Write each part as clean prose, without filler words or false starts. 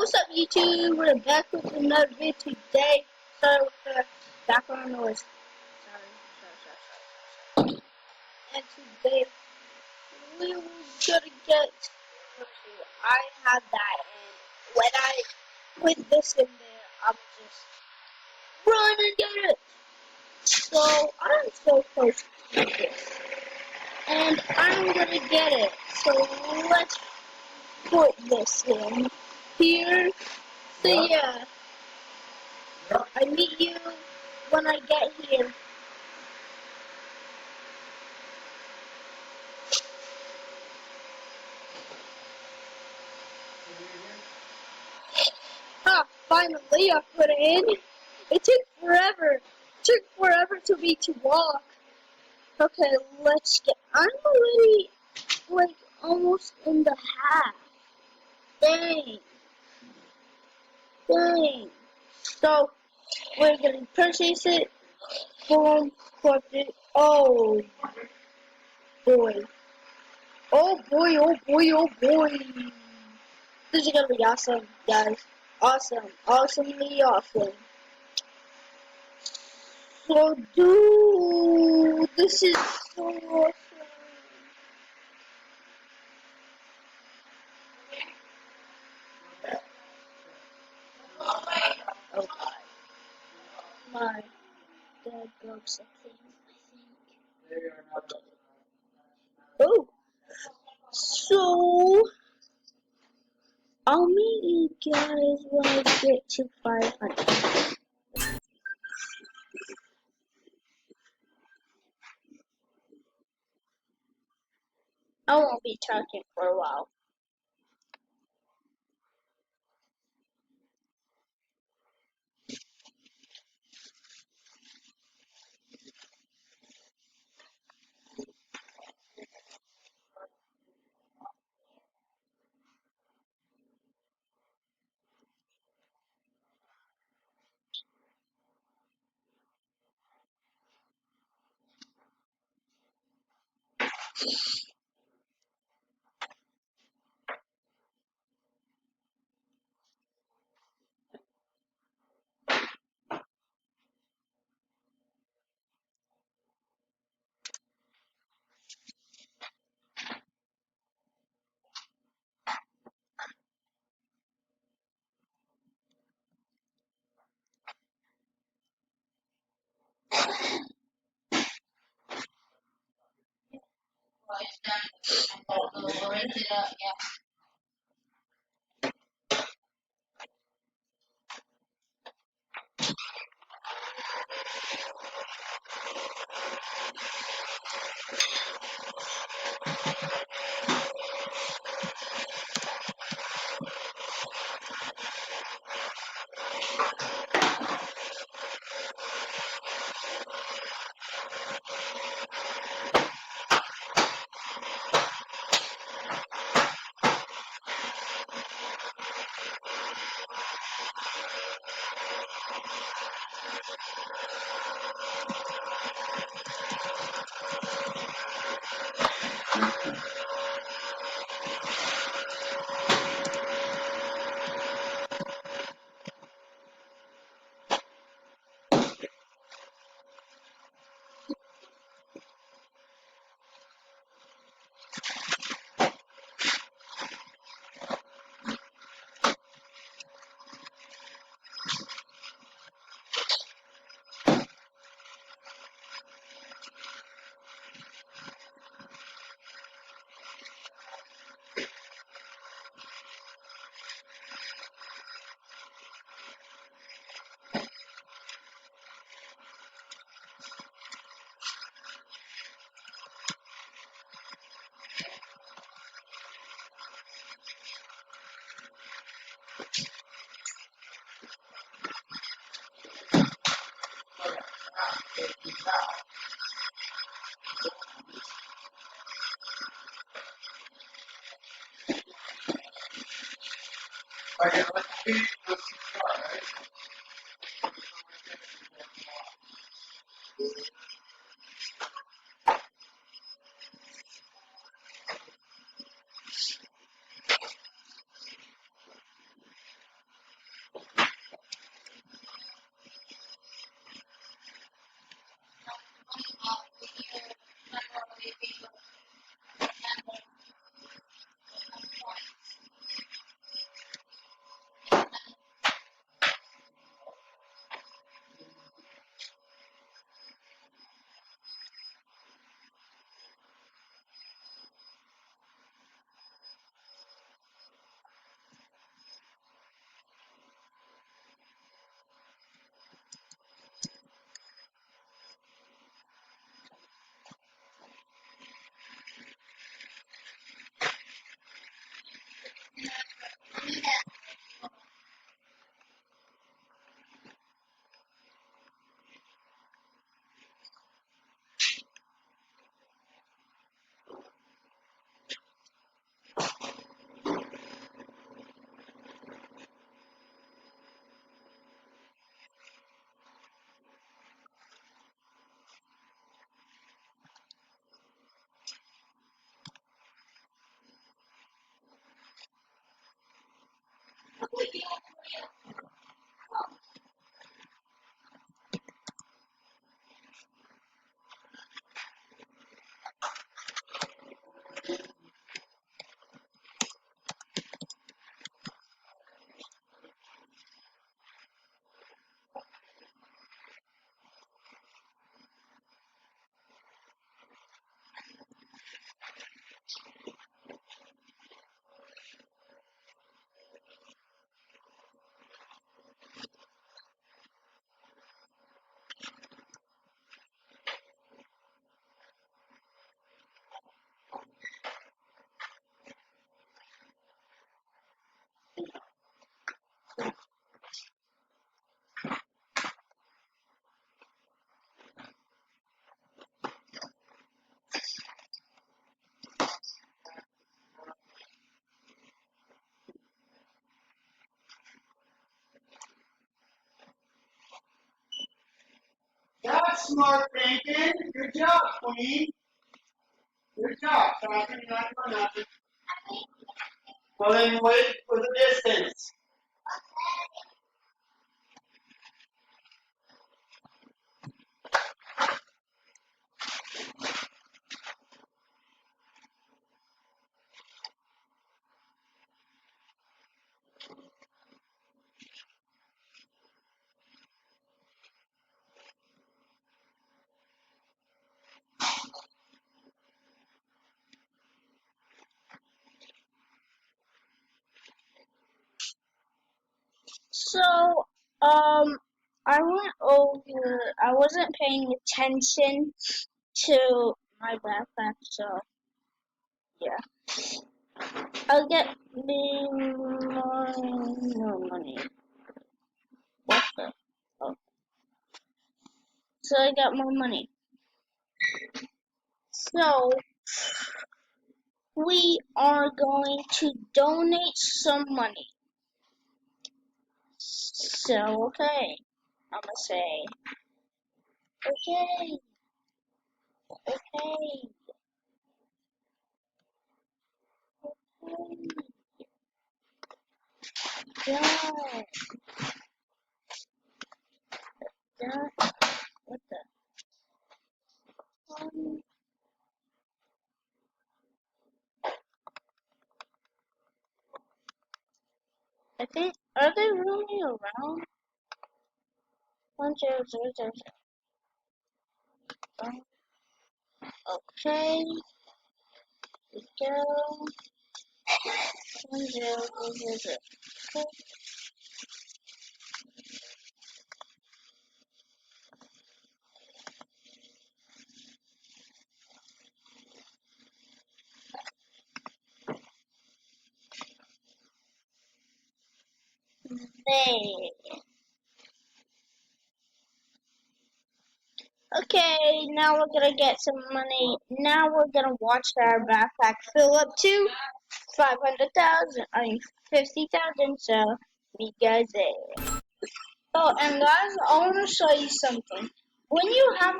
What's up, YouTube? We're back with another video today. Sorry with the background noise. Sorry. And today we were gonna get. I have that, and when I put this in there, I'm just run and get it. So I'm so close to this, and I'm gonna get it. So let's put this in here. So yeah. I meet you when I get here. Ah, finally I put it in. It took forever. It took forever to me to walk. Okay, let's get. I'm already like almost in the half. Dang. Dang. So we're gonna purchase it. Boom. Click it. Oh boy. Oh boy. Oh boy. Oh boy. This is gonna be awesome, guys. Awesome. Awesomely awesome. So, dude, this is so awesome. Oh god, my dad broke something, I think. Oh, so I'll meet you guys when I get to 500. I won't be talking for a while. That's smart thinking. Good job, Queen. Good job, Falcon. You're not doing nothing. Well, then wait for the distance. So, I went over, I wasn't paying attention to my backpack, so, yeah. I'll get me more money. What the? Oh. So I got more money. So, we are going to donate some money. So, okay. I'm gonna say, okay, okay, okay, yeah, yeah, what the? I think, are they really around? 1000. Okay, we go. 1000. Okay. There. Okay, now we're gonna get some money. Now we're gonna watch our backpack fill up to 500,000. I mean 50,000. So we go there. Oh, and guys, I want to show you something. When you have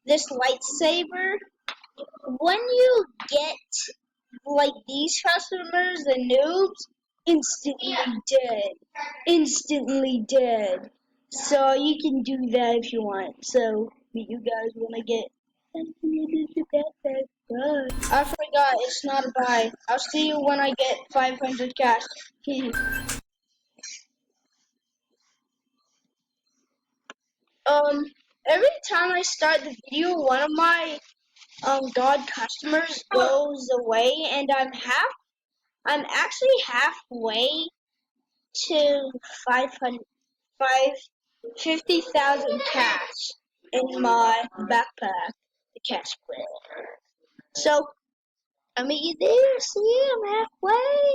this lightsaber, when you get like these customers, the noobs, instantly dead. Instantly dead. So you can do that if you want. So you guys wanna get I forgot it's not a buy. I'll see you when I get 500 cash. Every time I start the video, one of my god customers goes away, and I'm actually halfway to 50,000 cash in my backpack, the cash spread. So I mean, you there? See, I'm halfway.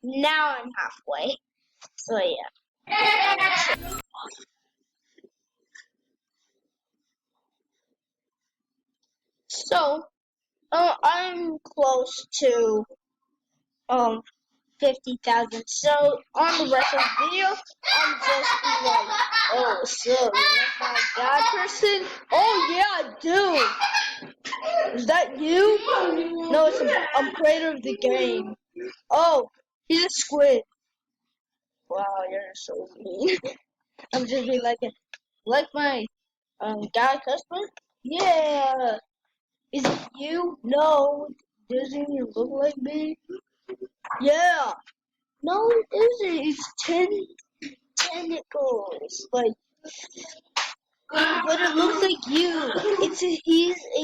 Now I'm halfway. So yeah. So, I'm close to 50,000. So on the rest of the video, I'm just be like, oh, so you like my god person? Oh yeah, I do. Is that you? No, I'm creator of the game. Oh, he's a squid. Wow, you're so mean. I'm just being like my guy customer. Yeah. Is it you? No. Doesn't even look like me. Yeah. No, it isn't. It's tentacles. But it looks like you. He's a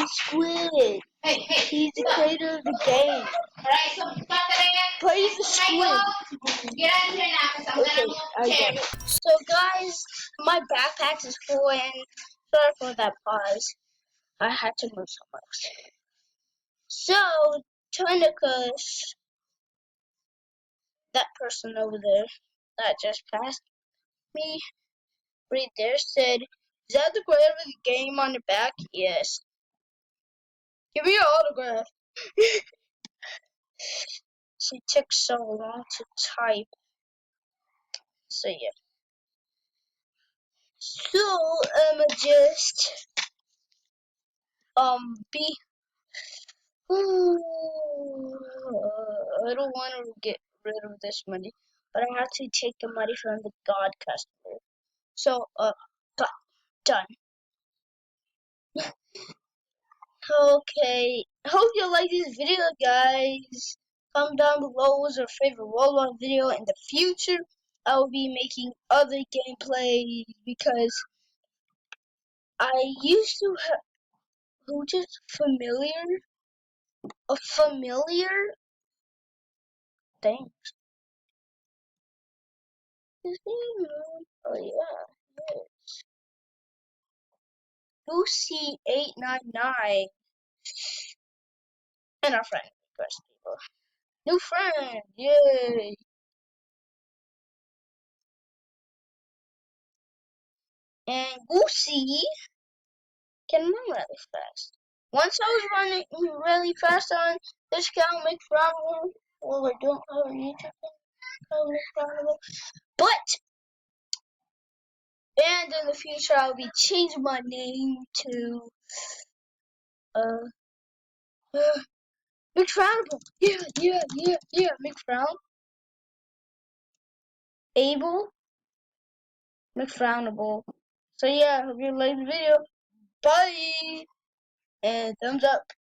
squid. He's the creator of the game. But he's a squid. Okay, I get it. So guys, my backpack is full and sorry for that pause. I had to move somewhere else. So, Tonicus, that person over there that just passed me, right there, said, "Is that the creator of the game on the back?" Yes. Give me your autograph. She took so long to type. So yeah. So just be. I don't want to get rid of this money, but I have to take the money from the God customer. So done. Okay, hope you like this video, guys. Comment down below what's your favorite Roblox video in the future. I will be making other gameplays because I used to have who just a familiar thing. His name, oh yeah, Lucy899 and our friend request people. New friend, yay! And Goosey can run really fast. Once I was running really fast on this account, make problem. Well, I don't have a YouTube channel, but and in the future I'll be changing my name to McFrownable. Yeah, McFrown. Abel McFrownable. So yeah, hope you liked the video. Bye and thumbs up.